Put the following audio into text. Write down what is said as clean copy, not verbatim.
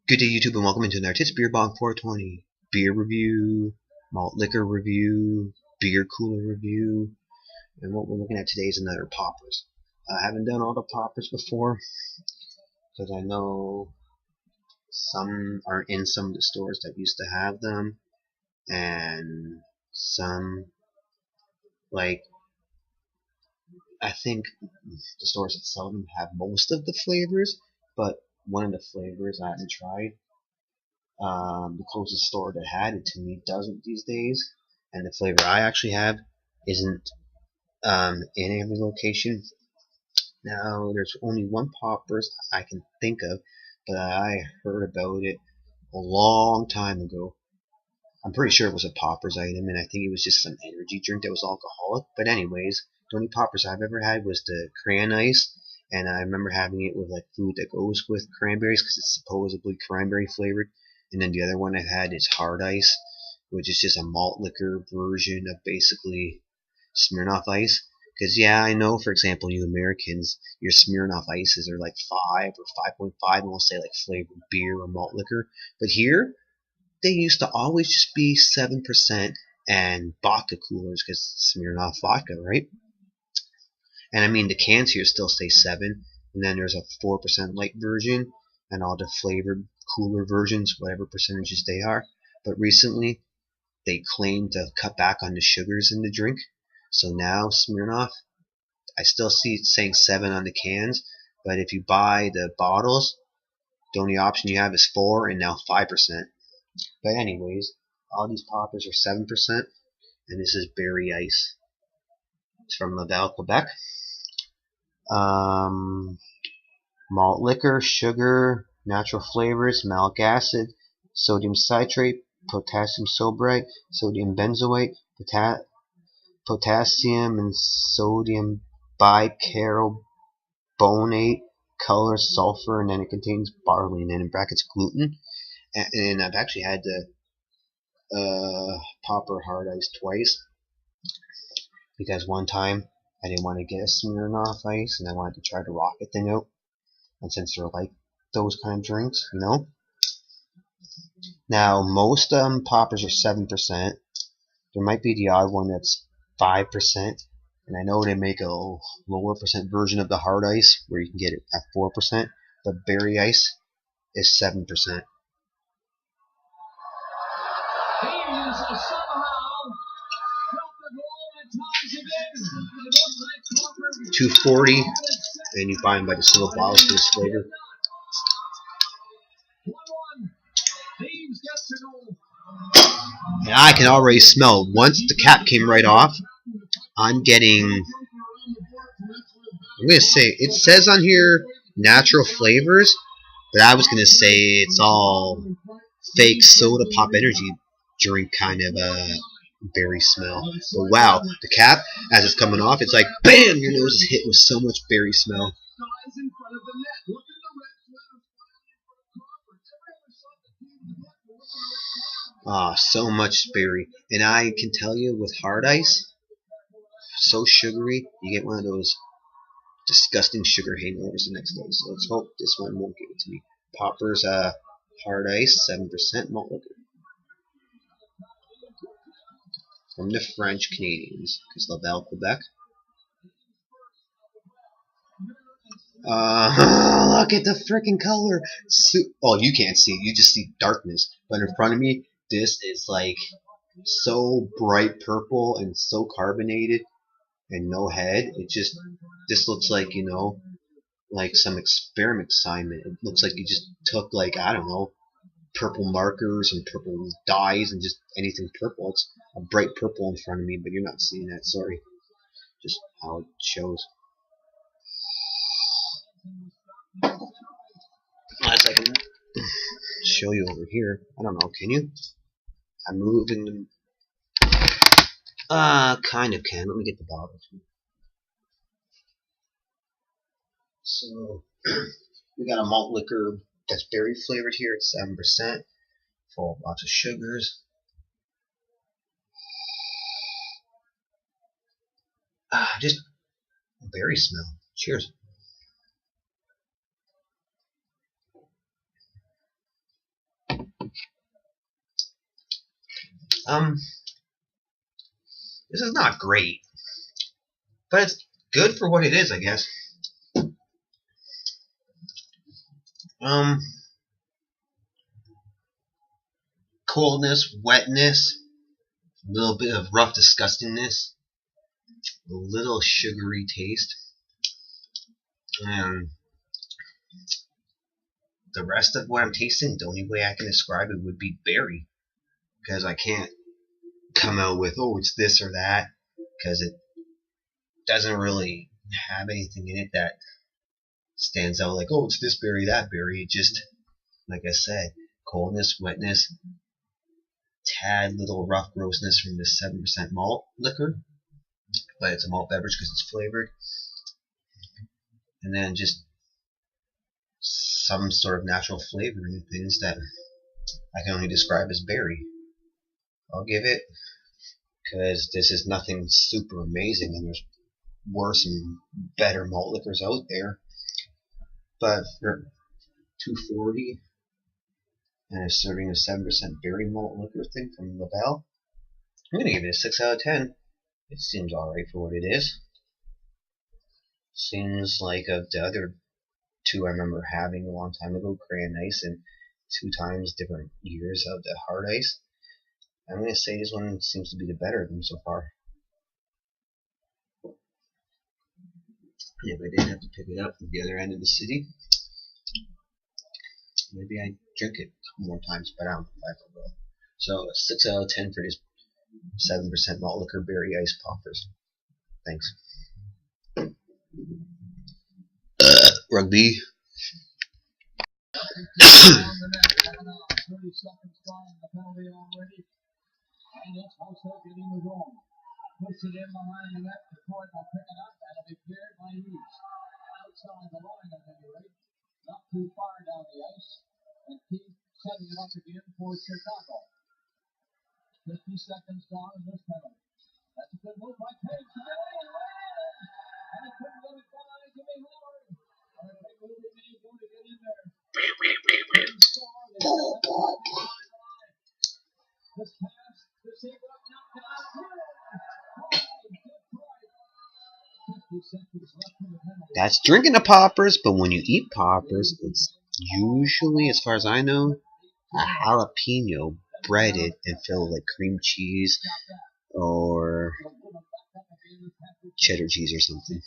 Good day, YouTube, and welcome into another Tits Beer Bong 420 beer review, malt liquor review, beer cooler review, and what we're looking at today is another poppers. I haven't done all the poppers before because I know some aren't in some of the stores that used to have them, and some, like, I think the stores that sell them have most of the flavors, but one of the flavors I haven't tried. The closest store that had it to me doesn't these days, and the flavor I actually have isn't in every location. Now, there's only one poppers I can think of, but I heard about it a long time ago. I'm pretty sure it was a poppers item, and I think it was just some energy drink that was alcoholic. But anyways, the only poppers I've ever had was the cran ice, and I remember having it with like food that goes with cranberries because it's supposedly cranberry flavored. And then the other one I've had is hard ice, which is just a malt liquor version of basically Smirnoff Ice. Because yeah, I know, for example, you Americans, your Smirnoff Ices are like 5 or 5.5, and we'll say like flavored beer or malt liquor. But here, they used to always just be 7% and vodka coolers because Smirnoff vodka, right? And I mean, the cans here still say 7, and then there's a 4% light version, and all the flavored cooler versions, whatever percentages they are. But recently, they claim to cut back on the sugars in the drink. So now Smirnoff, I still see it saying 7 on the cans, but if you buy the bottles, the only option you have is 4 and now 5%. But anyways, all these poppers are 7%, and this is Berry Ice. It's from Laval, Quebec. Malt liquor, sugar, natural flavors, malic acid, sodium citrate, potassium sorbate, sodium benzoate, potassium and sodium bicarbonate, color, sulfur, and then it contains barley, and then in brackets gluten. And I've actually had the popper hard ice twice, because one time I didn't want to get a Smirnoff Ice and I wanted to try the rocket thing out, and since they're like those kind of drinks, you know. Now most poppers are 7%. There might be the odd one that's 5%, and I know they make a lower percent version of the hard ice where you can get it at 4%, but Berry Ice is 7%. 240, and you buy them by the single bottles for this flavor. And I can already smell, once the cap came right off, I'm going to say, it says on here natural flavors, but I was going to say it's all fake soda pop energy drink kind of berry smell. But wow, the cap, as it's coming off, it's like BAM! Your nose is hit with so much berry smell. Ah, so much berry. And I can tell you, with hard ice, so sugary, you get one of those disgusting sugar hangovers the next day. So let's hope this one won't give it to me. Poppers, hard ice, 7% malt liquor. From the French Canadians, because Laval, Quebec. Look at the freaking color. Oh, you can't see it. You just see darkness. But in front of me, this is like so bright purple and so carbonated and no head. This looks like, you know, like some experiment assignment. It looks like you just took, like, I don't know, purple markers and purple dyes and just anything purple. It's a bright purple in front of me, but you're not seeing that. Sorry. Just how it shows. Unless I can show you over here. I don't know. Can you? I'm moving them. Kind of can. Let me get the bottle. So, we got a malt liquor that's berry flavored here. It's 7%. Full of lots of sugars. Just berry smell. Cheers. This is not great, but it's good for what it is, I guess. Coldness, wetness, a little bit of rough disgustingness, a little sugary taste, and the rest of what I'm tasting, the only way I can describe it would be berry, because I can't come out with, oh, it's this or that, because it doesn't really have anything in it that stands out like, oh, it's this berry, that berry. It just, like I said, coldness, wetness, tad little rough grossness from this 7% malt liquor, but it's a malt beverage because it's flavored, and then just some sort of natural flavor in things that I can only describe as berry. I'll give it, because this is nothing super amazing, and there's worse and better malt liquors out there, but for $2.40 and a serving of 7% berry malt liquor thing from Laval, I'm going to give it a 6 out of 10. It seems alright for what it is. Seems like of the other two I remember having a long time ago, Crayon Ice, and 2 times different years of the Hard Ice. I'm going to say this one seems to be the better of them so far. If I didn't have to pick it up from the other end of the city, maybe I'd drink it a couple more times, but I don't know if I will. So a 6 out of 10 for this 7% malt liquor berry ice poppers. Thanks. Rugby. Push it in behind the net. The court will pick it up. That'll be cleared by Hughes. Outside the line at any rate. Not too far down the ice. And keep setting it up again for Chicago. 50 seconds gone in this penalty. That's a good move by Page. And he couldn't get it by Jimmy Howard. And a big move he's going to get in there. This pass, receiver up, knocked it out. That's drinking the poppers, but when you eat poppers, it's usually, as far as I know, a jalapeno breaded and filled with like cream cheese or cheddar cheese or something.